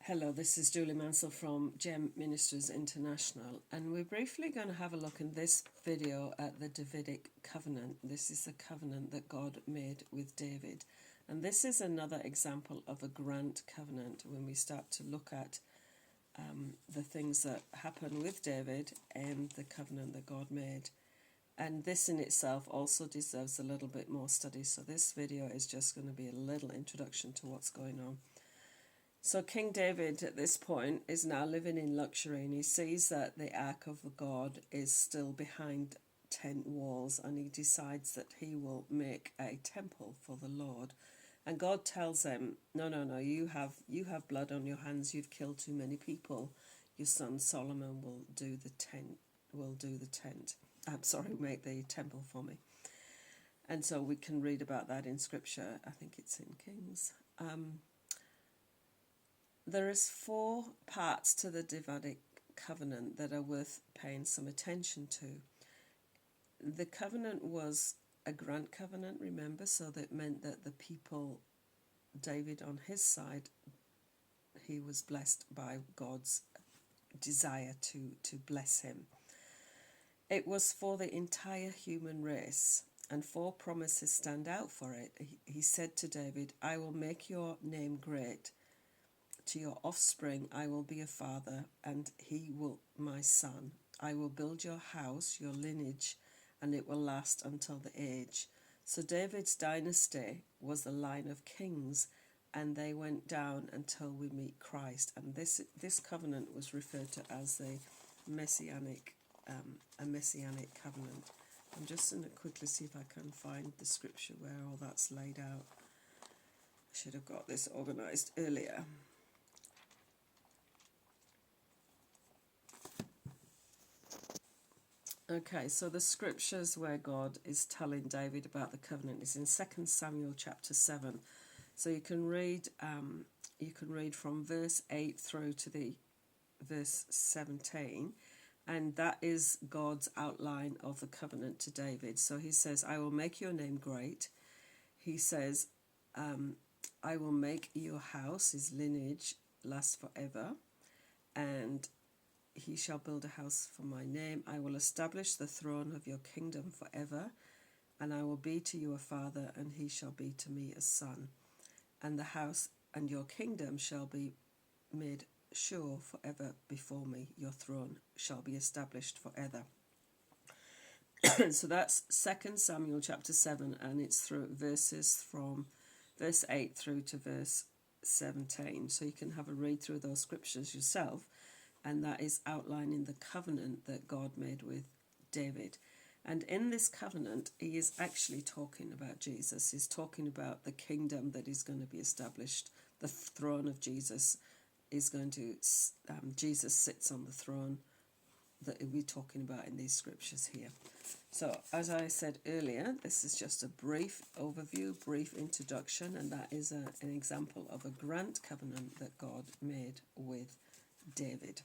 Hello, this is Julie Mansell from Gem Ministries International, and we're briefly going to have a look in this video at the Davidic Covenant. This is the covenant that God made with David, and this is another example of a grant covenant when we start to look at the things that happen with David and the covenant that God made. And this in itself also deserves a little bit more study, so this video is just going to be a little introduction to what's going on. So King David at this point is now living in luxury, and he sees that the Ark of God is still behind tent walls, and he decides that he will make a temple for the Lord. And God tells him, no, you have blood on your hands, you've killed too many people. Your son Solomon will do the tent. Make the temple for me. And so we can read about that in Scripture. I think it's in Kings. There is 4 parts to the Davidic Covenant that are worth paying some attention to. The covenant was a grant covenant, remember, so that meant that the people, David on his side, he was blessed by God's desire to bless him. It was for the entire human race, and 4 promises stand out for it. He said to David, I will make your name great. To your offspring I will be a father, and he will my son. I will build your house, your lineage, and it will last until the age. So David's dynasty was the line of kings, and they went down until we meet Christ. And this covenant was referred to as the messianic covenant. I'm just going to quickly see if I can find the scripture where all that's laid out. I should have got this organised earlier. Okay, so the scriptures where God is telling David about the covenant is in 2 Samuel chapter 7. So you can read from verse 8 through to the verse 17, and that is God's outline of the covenant to David. So he says, I will make your name great. He says, I will make your house, his lineage, last forever, and he shall build a house for my name. I will establish the throne of your kingdom forever, and I will be to you a father, and he shall be to me a son. And the house and your kingdom shall be made sure forever before me. Your throne shall be established forever. So that's 2 Samuel chapter 7, and it's through verses from verse 8 through to verse 17. So you can have a read through those scriptures yourself. And that is outlining the covenant that God made with David. And in this covenant, he is actually talking about Jesus. He's talking about the kingdom that is going to be established. The throne of Jesus is going to, Jesus sits on the throne that we're talking about in these scriptures here. So, as I said earlier, this is just a brief overview, brief introduction, and that is an example of a grant covenant that God made with David.